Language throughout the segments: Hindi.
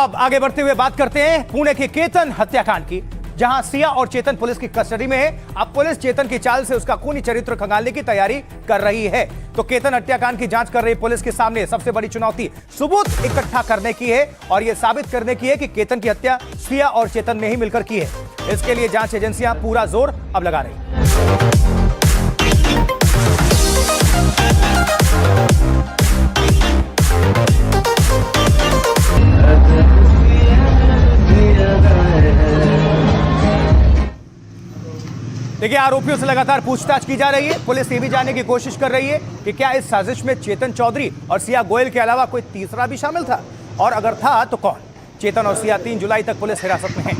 अब आगे बढ़ते हुए बात करते हैं पुणे के केतन हत्याकांड की, जहां सिया और चेतन पुलिस की कस्टडी में है। अब पुलिस चेतन की चाल से उसका खूनी चरित्र खंगालने की तैयारी कर रही है। तो केतन हत्याकांड की जांच कर रही पुलिस के सामने सबसे बड़ी चुनौती सबूत इकट्ठा करने की है और यह साबित करने की है कि केतन की हत्या सिया और चेतन ने ही मिलकर की है। इसके लिए जांच एजेंसियां पूरा जोर अब लगा रही हैं। देखिए, आरोपियों से लगातार पूछताछ की जा रही है। पुलिस ये भी जानने की कोशिश कर रही है कि क्या इस साजिश में चेतन चौधरी और सिया गोयल के अलावा कोई तीसरा भी शामिल था, और अगर था तो कौन। चेतन और सिया 3 जुलाई तक पुलिस हिरासत में हैं।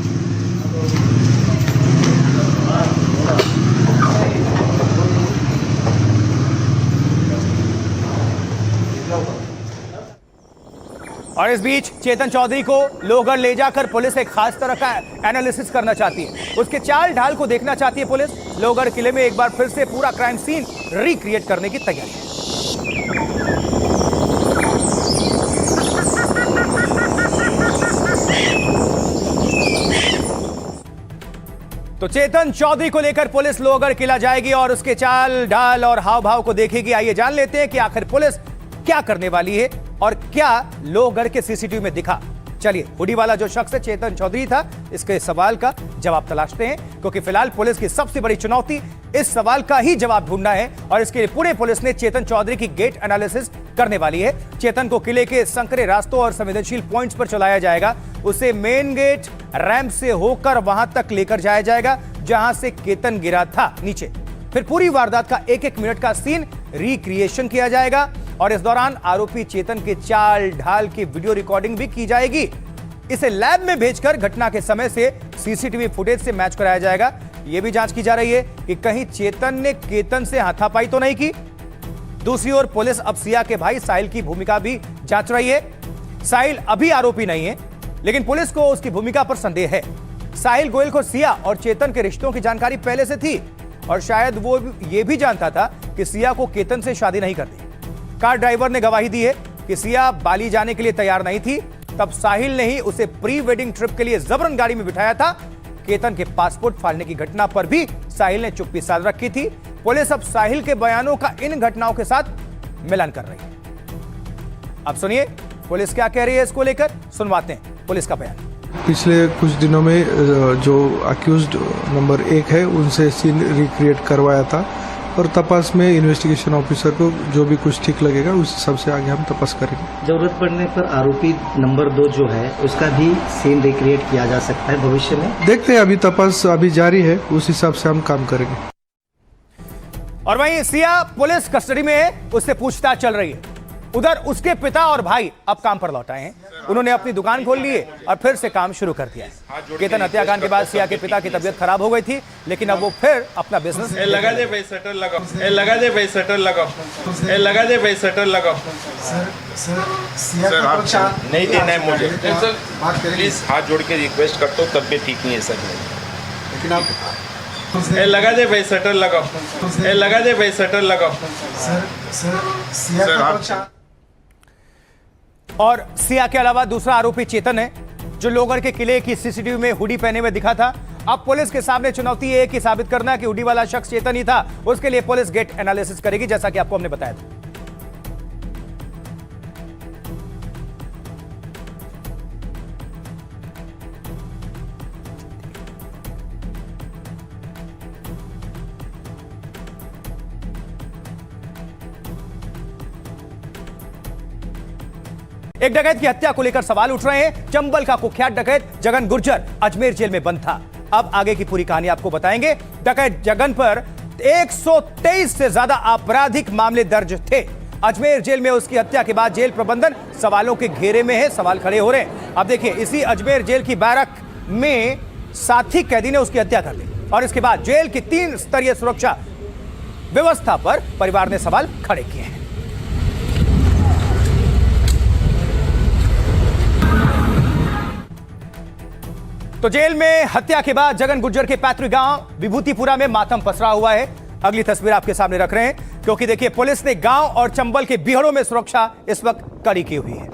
और इस बीच चेतन चौधरी को लोहगढ़ ले जाकर पुलिस एक खास तरह का एनालिसिस करना चाहती है। उसके चाल ढाल को देखना चाहती है पुलिस। लोहगढ़ किले में एक बार फिर से पूरा क्राइम सीन रिक्रिएट करने की तैयारी है। तो चेतन चौधरी को लेकर पुलिस लोहगढ़ किला जाएगी और उसके चाल ढाल और हाव भाव को देखेगी। आइए जान लेते हैं कि आखिर पुलिस क्या करने वाली है और क्या लोहगढ़ के सीसीटीवी में दिखा। चलिए, हुडी वाला जो शख्स है चेतन चौधरी था, इसके सवाल का जवाब तलाशते हैं, क्योंकि फिलहाल पुलिस की सबसे बड़ी चुनौती इस सवाल का ही जवाब ढूंढना है। और इसके लिए पुणे पुलिस ने चेतन चौधरी की गेट एनालिसिस करने वाली है। चेतन को किले के संकरे रास्तों और संवेदनशील पॉइंट्स पर चलाया जाएगा। उसे मेन गेट रैंप से होकर वहां तक लेकर जाया जाएगा जहां से केतन गिरा था नीचे। फिर पूरी वारदात का 1-1 मिनट का सीन रिक्रिएशन किया जाएगा और इस दौरान आरोपी चेतन के चाल ढाल की वीडियो रिकॉर्डिंग भी की जाएगी। इसे लैब में भेजकर घटना के समय से सीसीटीवी फुटेज से मैच कराया जाएगा। यह भी जांच की जा रही है कि कहीं चेतन ने केतन से हाथापाई तो नहीं की। दूसरी ओर पुलिस अब सिया के भाई साहिल की भूमिका भी जांच रही है। साहिल अभी आरोपी नहीं है, लेकिन पुलिस को उसकी भूमिका पर संदेह है। साहिल गोयल को सिया और चेतन के रिश्तों की जानकारी पहले से थी और शायद वो ये भी जानता था कि सिया को केतन से शादी नहीं करती। कार ड्राइवर ने गवाही दी है कि सिया बाली जाने के लिए तैयार नहीं थी, तब साहिल ने ही उसे प्री वेडिंग ट्रिप के लिए जबरन गाड़ी में बिठाया था। केतन के पासपोर्ट फाड़ने की घटना पर भी साहिल ने चुप्पी साध रखी थी। पुलिस अब साहिल के बयानों का इन घटनाओं के साथ मिलान कर रही है। अब सुनिए पुलिस क्या कह रही है इसको लेकर, सुनवाते हैं पुलिस का बयान। पिछले कुछ दिनों में जो अक्यूज्ड नंबर 1 है उनसे सीन रिक्रिएट करवाया था और तपास में इन्वेस्टिगेशन ऑफिसर को जो भी कुछ ठीक लगेगा उस हिसाब से आगे हम तपास करेंगे। जरूरत पड़ने पर आरोपी नंबर 2 जो है उसका भी सीन रिक्रिएट किया जा सकता है भविष्य में। देखते हैं, अभी तपास अभी जारी है, उस हिसाब से हम काम करेंगे। और वहीं सिया पुलिस कस्टडी में है, उससे पूछताछ चल रही है। उधर उसके पिता और भाई अब काम पर लौट आए हैं। उन्होंने अपनी दुकान खोल ली है और फिर से काम शुरू कर दिया है। केतन हत्याकांड के बाद सिया के पिता की तबीयत खराब हो गई थी, लेकिन अब वो फिर अपना बिजनेस लगा दे भाई, शटर लगाओ, लगा दे भाई, शटर लगाओ, लगा दे भाई, शटर लगाओ। सर आप नहीं देना है मुझे, प्लीज हाथ जोड़ के रिक्वेस्ट करता हूँ, तबियत ठीक नहीं है सर। लेकिन आप लगा दे भाई, शटर लगाओ, लगा दे भाई, शटर लगाओ। सर आप और सिया के अलावा दूसरा आरोपी चेतन है, जो लोहगढ़ के किले की सीसीटीवी में हुडी पहने हुए दिखा था। अब पुलिस के सामने चुनौती है कि साबित करना कि हुडी वाला शख्स चेतन ही था। उसके लिए पुलिस गेट एनालिसिस करेगी, जैसा कि आपको हमने बताया था। एक डकैत की हत्या को लेकर सवाल उठ रहे हैं। चंबल का कुख्यात डकैत जगन गुर्जर अजमेर जेल में बंद था। अब आगे की पूरी कहानी आपको बताएंगे। डकैत जगन पर 123 से ज्यादा आपराधिक मामले दर्ज थे। अजमेर जेल में उसकी हत्या के बाद जेल प्रबंधन सवालों के घेरे में है। सवाल खड़े हो रहे हैं। अब देखिए, इसी अजमेर जेल की बैरक में साथी कैदी ने उसकी हत्या कर ली और इसके बाद जेल की 3 स्तरीय सुरक्षा व्यवस्था पर परिवार ने सवाल खड़े किए हैं। तो जेल में हत्या के बाद जगन गुर्जर के पैतृक गांव विभूतिपुरा में मातम पसरा हुआ है। अगली तस्वीर आपके सामने रख रहे हैं, क्योंकि देखिए पुलिस ने गांव और चंबल के बीहड़ों में सुरक्षा इस वक्त कड़ी की हुई है।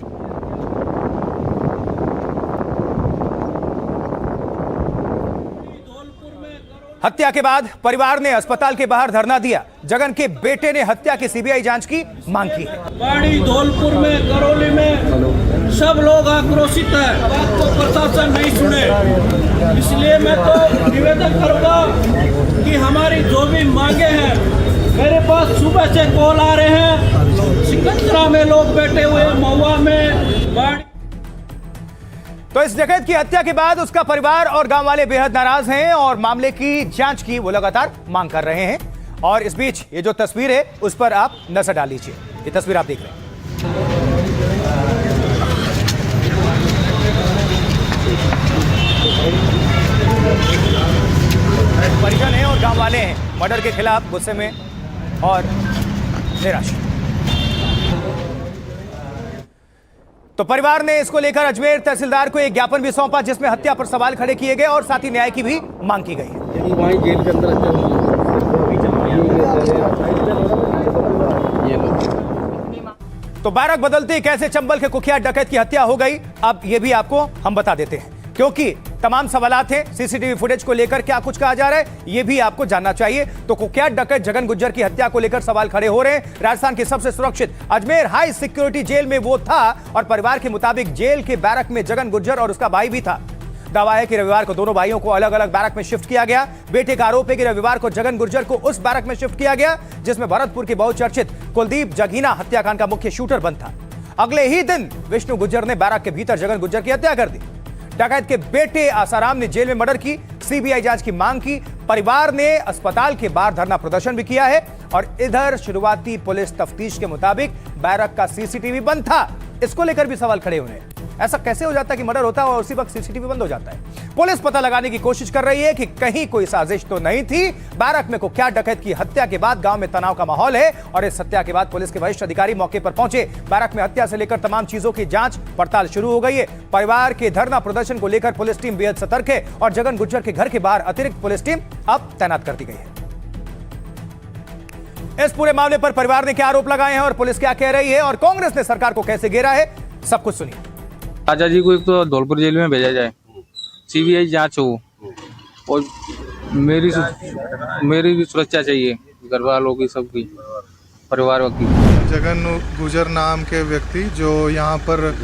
हत्या के बाद परिवार ने अस्पताल के बाहर धरना दिया। जगन के बेटे ने हत्या की सीबीआई जांच की मांग की है। बाड़ी, धौलपुर में, करौली में सब लोग आक्रोशित है। बात को प्रशासन नहीं सुने, इसलिए मैं तो निवेदन करूंगा कि हमारी जो भी मांगे हैं, मेरे पास सुबह से कॉल आ रहे हैं। सिकंदरा में लोग बैठे हुए, महुआ में, बाड़ी। तो इस डकैत की हत्या के बाद उसका परिवार और गांव वाले बेहद नाराज हैं और मामले की जांच की वो लगातार मांग कर रहे हैं। और इस बीच ये जो तस्वीर है उस पर आप नजर डाल लीजिए। ये तस्वीर आप देख रहे हैं। परिजन हैं और गांव वाले हैं मर्डर के खिलाफ गुस्से में और निराश। तो परिवार ने इसको लेकर अजमेर तहसीलदार को एक ज्ञापन भी सौंपा, जिसमें हत्या पर सवाल खड़े किए गए और साथ ही न्याय की भी मांग की गई है। तो बैरक बदलते कैसे चंबल के कुख्यात डकैत की हत्या हो गई, अब यह भी आपको हम बता देते हैं, क्योंकि तमाम सवालात हैं। सीसीटीवी फुटेज को लेकर क्या कुछ कहा जा रहा है यह भी आपको जानना चाहिए। तो कुख्यात डकैत जगन गुज्जर की हत्या को लेकर सवाल खड़े हो रहे हैं। राजस्थान की सबसे सुरक्षित अजमेर हाई सिक्योरिटी जेल में वो था और परिवार के मुताबिक जेल के बैरक में जगन गुज्जर और उसका भाई भी था। दावा है कि रविवार को दोनों भाइयों को अलग अलग बैरक में शिफ्ट किया गया। बेटे का आरोप है कि रविवार को जगन गुज्जर को उस बैरक में शिफ्ट किया गया जिसमें भरतपुर के बहुचर्चित कुलदीप जगीना हत्याकांड का मुख्य शूटर बंद था। अगले ही दिन विष्णु गुज्जर ने बैरक के भीतर जगन गुज्जर की हत्या कर दी। डकैत के बेटे आसाराम ने जेल में मर्डर की सीबीआई जांच की मांग की। परिवार ने अस्पताल के बाहर धरना प्रदर्शन भी किया है और इधर शुरुआती पुलिस तफ्तीश के मुताबिक बैरक का सीसीटीवी बंद था। इसको लेकर भी सवाल खड़े हुए हैं। ऐसा कैसे हो जाता है कि मर्डर होता है और उसी वक्त सीसीटीवी बंद हो जाता है? पुलिस पता लगाने की कोशिश कर रही है कि कहीं कोई साजिश तो नहीं थी। बैरक में कुख्यात डकैत की हत्या के बाद गांव में तनाव का माहौल है और इस हत्या के बाद पुलिस के वरिष्ठ अधिकारी मौके पर पहुंचे। बैरक में हत्या से लेकर तमाम चीजों की जांच पड़ताल शुरू हो गई है। परिवार के धरना प्रदर्शन को लेकर पुलिस टीम बेहद सतर्क है और जगन गुज्जर के घर के बाहर अतिरिक्त पुलिस टीम अब तैनात कर दी गई है। इस पूरे मामले पर परिवार ने क्या आरोप लगाए हैं और पुलिस क्या कह रही है और कांग्रेस ने सरकार को कैसे घेरा है, सब कुछ सुनिए। राजा जी को एक तो धौलपुर जेल में भेजा जाए, सीबीआई जांच हो और मेरी भी सुरक्षा चाहिए, घर वालों की, सबकी, परिवार की। जगन गुजर नाम के व्यक्ति जो यहाँ पर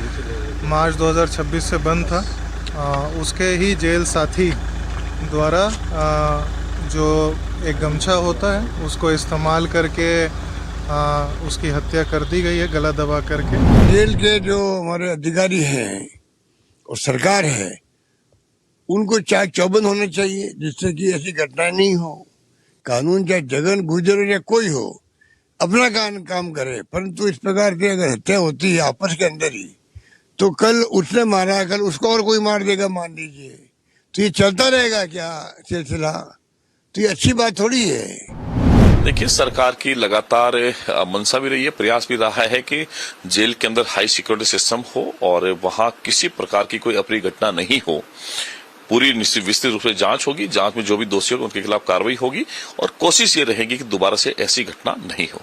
मार्च 2026 से बंद था, उसके ही जेल साथी द्वारा जो एक गमछा होता है उसको इस्तेमाल करके उसकी हत्या कर दी गई है, गला दबा करके। जेल के जो हमारे अधिकारी हैं और सरकार है उनको चाहे चौबंद होना चाहिए जिससे कि ऐसी घटनाएं नहीं हो। कानून चाहे जगन गुजर हो या कोई हो अपना काम करे, परंतु इस प्रकार की अगर हत्या होती है आपस के अंदर ही, तो कल उसने मारा, कल उसको और कोई मार देगा मान लीजिए, तो ये चलता रहेगा क्या सिलसिला? तो ये अच्छी बात थोड़ी है। देखिए, सरकार की लगातार मंशा भी रही है, प्रयास भी रहा है कि जेल के अंदर हाई सिक्योरिटी सिस्टम हो और वहां किसी प्रकार की कोई अप्रिय घटना नहीं हो। पूरी विस्तृत रूप से जांच होगी, जांच में जो भी दोषी होंगे उनके खिलाफ कार्रवाई होगी और कोशिश ये रहेगी कि दोबारा से ऐसी घटना नहीं हो।